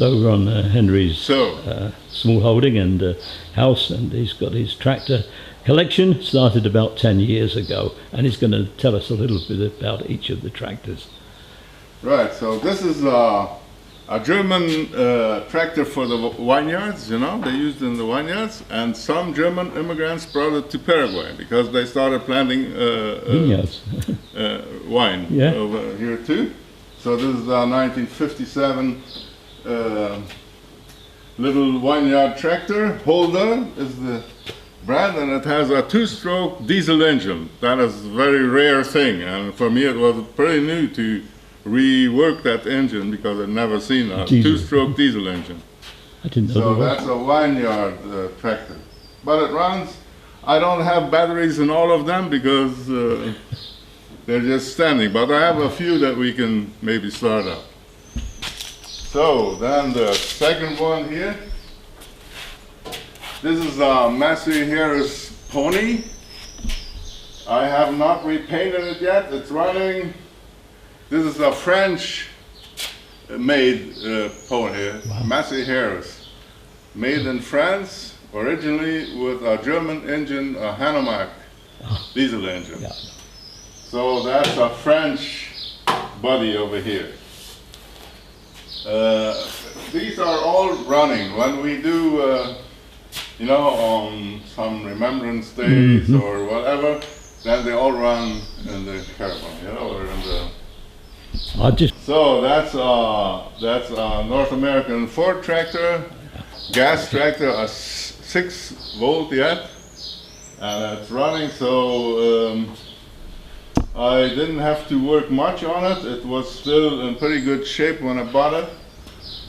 over on Henry's small holding and house, and he's got his tractor collection, started about 10 years ago, and he's going to tell us a little bit about each of the tractors. Right, so this is a German tractor for the vineyards, you know, they used in the vineyards, and some German immigrants brought it to Paraguay because they started planting vineyards. Wine over here too. So this is a 1957 little vineyard tractor. Holder is the brand, and it has a two-stroke diesel engine. That is a very rare thing, and for me it was pretty new to rework that engine because I'd never seen a two-stroke diesel engine. I didn't know. So that's a vineyard tractor. But it runs, I don't have batteries in all of them because they're just standing, but I have a few that we can maybe start up. So then the second one here, this is a Massey Harris pony. I have not repainted it yet, it's running. This is a French made pony, Massey Harris, made in France, originally with a German engine, a Hanomag diesel engine. Yeah. So that's a French body over here. These are all running. When we do, you know, on some remembrance days or whatever, then they all run in the caravan, you know, or in the. So that's a North American Ford tractor, gas tractor, a 6-volt yet, and it's running. So I didn't have to work much on it. It was still in pretty good shape when I bought it.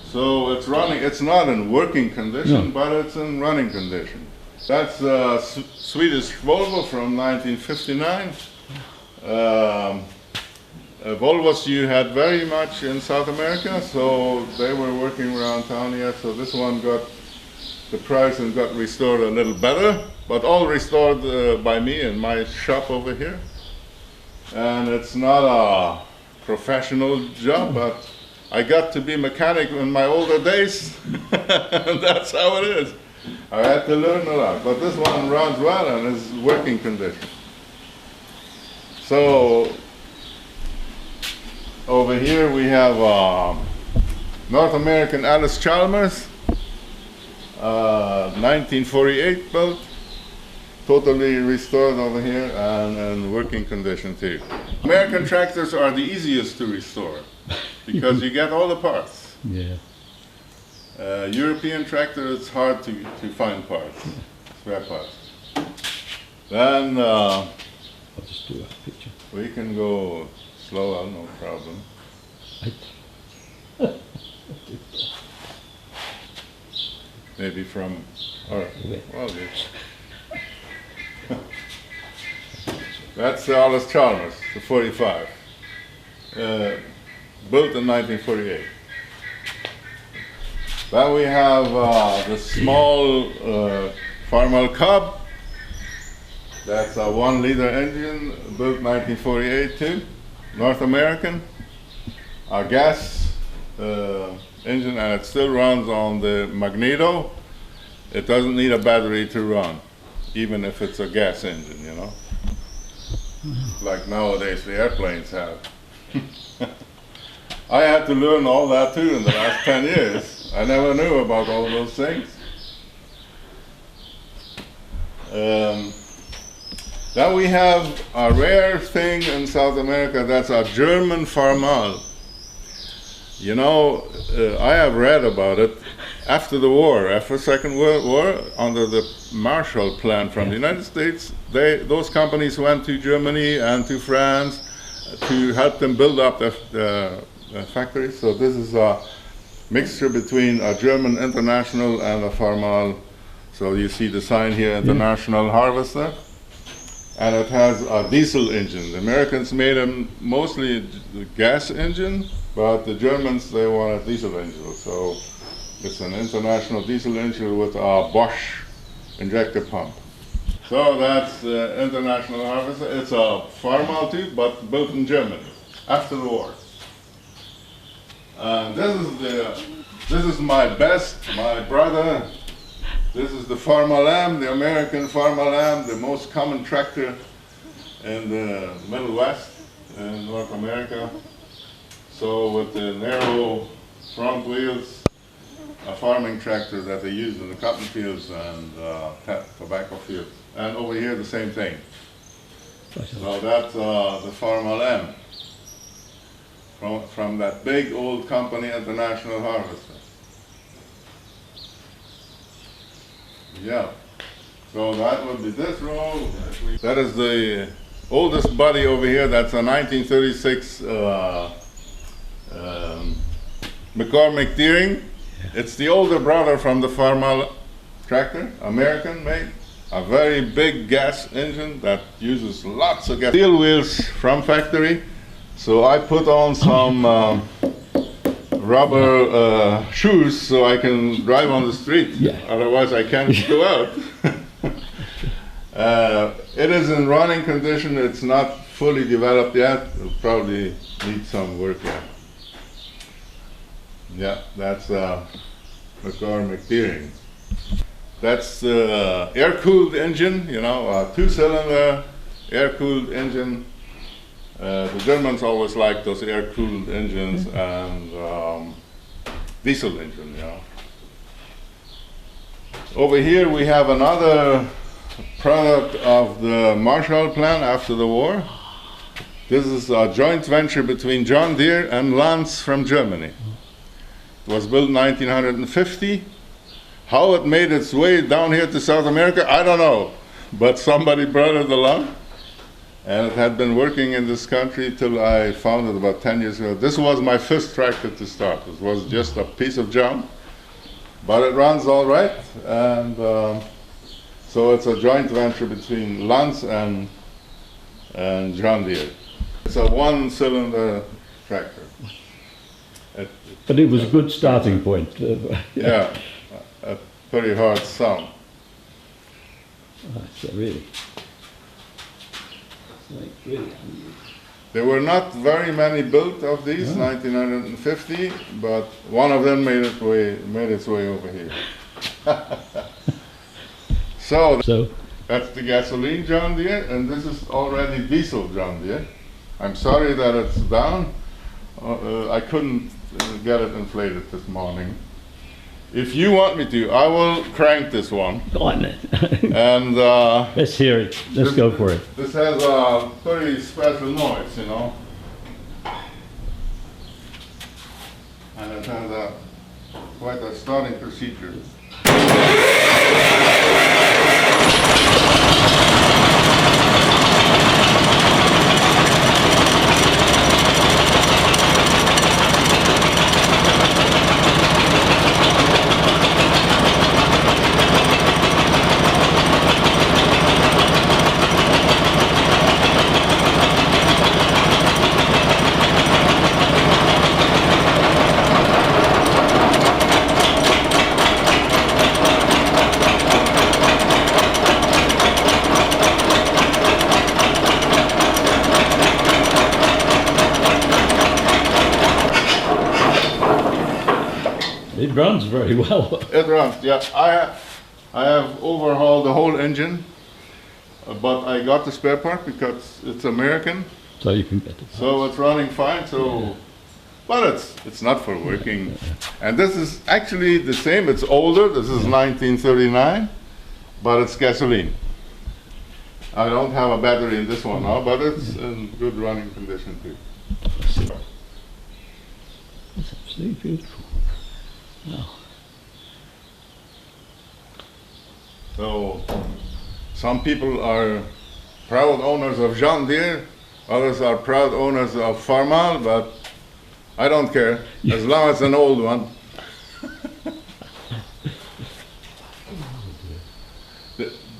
So it's running. It's not in working condition, but it's in running condition. That's a Swedish Volvo from 1959. Volvos you had very much in South America, so they were working around town here. So this one got the price and got restored a little better, but all restored by me in my shop over here. And it's not a professional job, but I got to be mechanic in my older days. That's how it is. I had to learn a lot, but this one runs well and is working condition. So over here we have North American Alice Chalmers, 1948 built. Totally restored over here and in working condition too. American tractors are the easiest to restore because you get all the parts. Yeah. European tractor, it's hard to find parts, spare parts. Then I'll just do a picture. We can go slower, no problem. Maybe from, well, that's the Alice Chalmers, the 45, built in 1948. Then we have the small Farmel Cub. That's a 1-liter engine, built 1948 too, North American. A gas engine, and it still runs on the magneto. It doesn't need a battery to run, even if it's a gas engine, you know, like nowadays the airplanes have. I had to learn all that too in the last 10 years. I never knew about all those things. Then we have a rare thing in South America, that's a German Farmal. You know, I have read about it. After the war, after the Second World War, under the Marshall Plan from the United States, those companies went to Germany and to France to help them build up the factories. So this is a mixture between a German International and a Farmal. So you see the sign here, International Harvester. And it has a diesel engine. The Americans made them mostly the gas engine, but the Germans, they want a diesel engine. So it's an international diesel engine with a Bosch injector pump. So that's the International Harvester. It's a Farmal too, but built in Germany after the war. And this is the This is my best, my brother. This is the Farmer Lamb, the American Farmer Lamb, the most common tractor in the Middle West, in North America. So with the narrow front wheels, a farming tractor that they use in the cotton fields and tobacco fields. And over here the same thing. So that's the Farmer Lamb from that big old company, International Harvester. Yeah, so that would be this row. That is the oldest body over here. That's a 1936 McCormick Deering. It's the older brother from the Farmer tractor, American made. A very big gas engine that uses lots of gas. Steel wheels from factory. So I put on some rubber shoes so I can drive on the street. Yeah. Otherwise I can't go out. It is in running condition. It's not fully developed yet. It'll probably need some work yet. Yeah, that's McCormick Deering. That's the air-cooled engine, you know, a two-cylinder air-cooled engine. The Germans always liked those air-cooled engines and diesel engine, you know. Over here we have another product of the Marshall Plan after the war. This is a joint venture between John Deere and Lanz from Germany. It was built in 1950. How it made its way down here to South America, I don't know. But somebody brought it along. And it had been working in this country till I found it about 10 years ago. This was my first tractor to start. It was just a piece of junk. But it runs all right. And so it's a joint venture between Lanz and John Deere. It's a one-cylinder tractor. But it was a good starting point. Yeah, a pretty hard sound. So really There were not very many built of these, 1950, but one of them made its way over here. So that's the gasoline John Deere, and this is already diesel John Deere. I'm sorry that it's down. I couldn't get it inflated this morning. If you want me to, I will crank this one. Go on then. And let's hear it. Let's go for it. This has a pretty special noise, you know. And it has quite a starting procedure. It runs very well. It runs, yeah. I have overhauled the whole engine, but I got the spare part because it's American. So you can get it. So it's running fine. So, but it's not for working. And this is actually the same. It's older. This is 1939, but it's gasoline. I don't have a battery in this one now, but it's in good running condition too. It's absolutely beautiful. Wow. So some people are proud owners of John Deere, others are proud owners of Farmer, but I don't care, as long as it's an old one.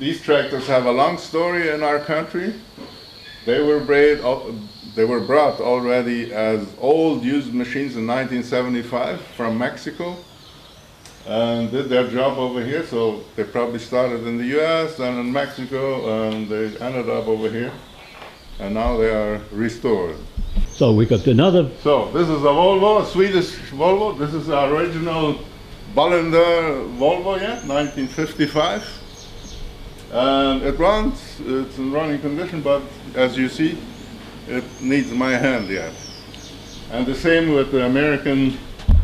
These tractors have a long story in our country. They were brought already as old used machines in 1975 from Mexico and did their job over here. So they probably started in the US and in Mexico, and they ended up over here, and now they are restored. So we got another. So this is a Volvo, a Swedish Volvo. This is our original Bollender Volvo, yeah, 1955. And it runs, it's in running condition, but as you see, it needs my hand yet. And the same with the American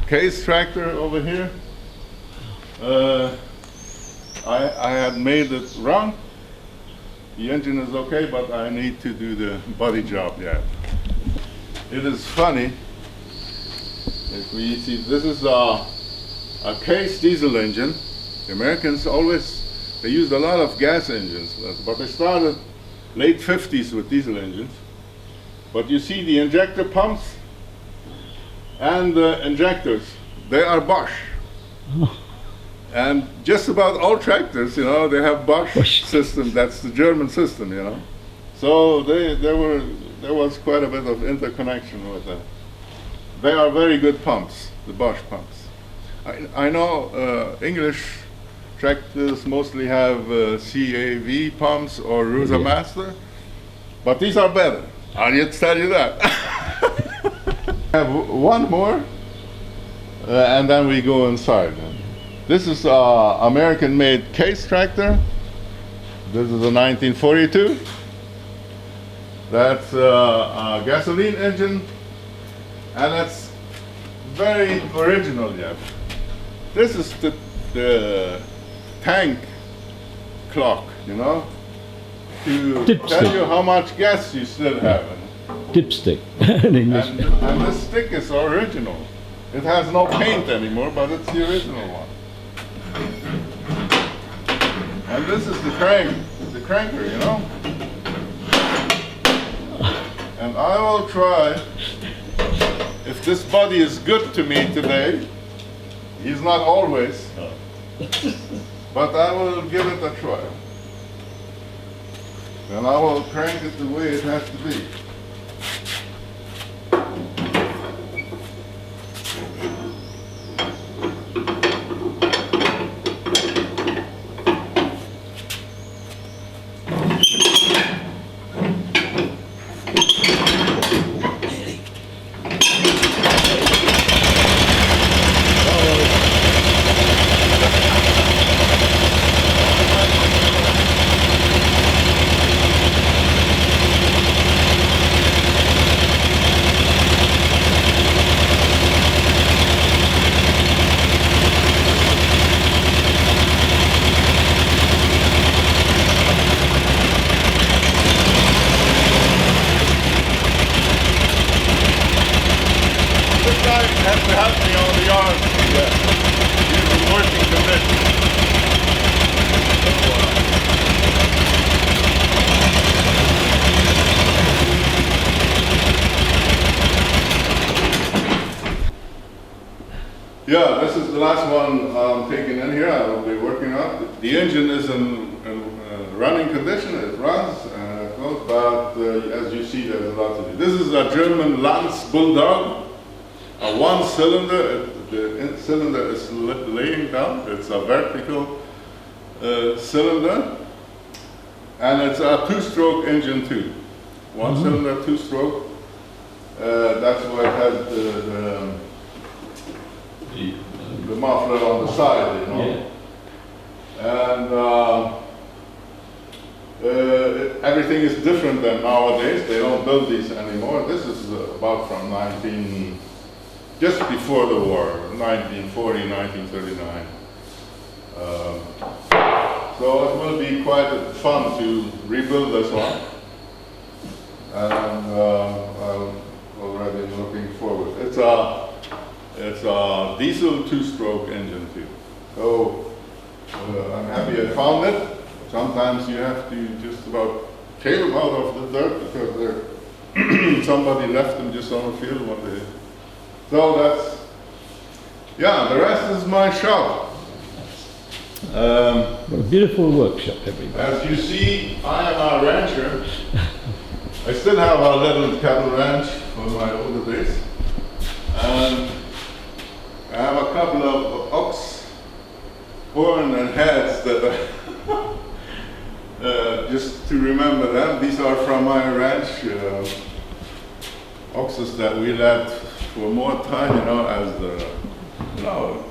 case tractor over here. I had made it run. The engine is okay, but I need to do the body job yet. It is funny, if we see, this is a case diesel engine. The Americans always, they used a lot of gas engines, but they started late 50s with diesel engines. But you see the injector pumps and the injectors, they are Bosch. Oh. And just about all tractors, you know, they have Bosch system. That's the German system, you know. So there was quite a bit of interconnection with that. They are very good pumps, the Bosch pumps. I know English tractors mostly have CAV pumps or Rusa Master, but these are better. I'll just tell you that. I have one more, and then we go inside. This is an American-made case tractor. This is a 1942. That's a gasoline engine, and it's very original yet. This is the tank clock, you know, to tell you how much gas you still have. Dipstick in English. And this stick is original. It has no paint anymore, but it's the original one. And this is the cranker, you know. And I will try, if this body is good to me today, he's not always, but I will give it a try. And I will crank it the way it has to be. Has to help me on the yard. He's in working condition. Yeah, this is the last one I'm taking in here. I will be working on. The engine is in running condition. It runs and it goes, but as you see, there's a lot to do. This is a German Lanz Bulldog. A one cylinder, the cylinder is laying down, it's a vertical cylinder, and it's a two-stroke engine too. One cylinder, two-stroke, that's why it has the muffler on the side, you know. Yeah. And everything is different than nowadays. They don't build these anymore. This is about from just before the war, 1940, 1939. So it will be quite fun to rebuild this one. And I'm already looking forward. It's a diesel two-stroke engine too. So I'm happy I found it. Sometimes you have to just about take them out of the dirt because somebody left them just on the field one day. So that's, yeah, the rest is my shop. What a beautiful workshop, everybody. As you see, I am a rancher. I still have a little cattle ranch from my older days. And I have a couple of ox horn and heads that just to remember them. These are from my ranch. oxes that we let for more time, you know, as the, you know,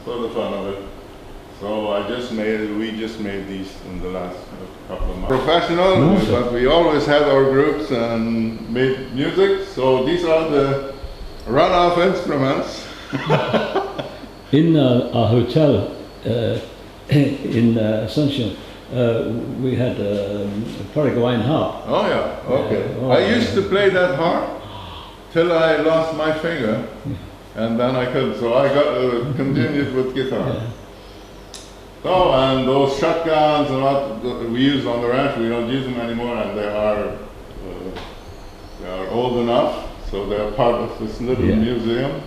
for the fun of it. So we just made these in the last couple of months. Professional, but we always had our groups and made music. So these are the runoff instruments. In our hotel in Ascension, we had a Paraguayan harp. Oh yeah, okay. I used to play that harp till I lost my finger, and then I couldn't. So I got continued with guitar. Yeah. So, and those shotguns and what we use on the ranch, we don't use them anymore, and they are old enough, so they're part of this little museum.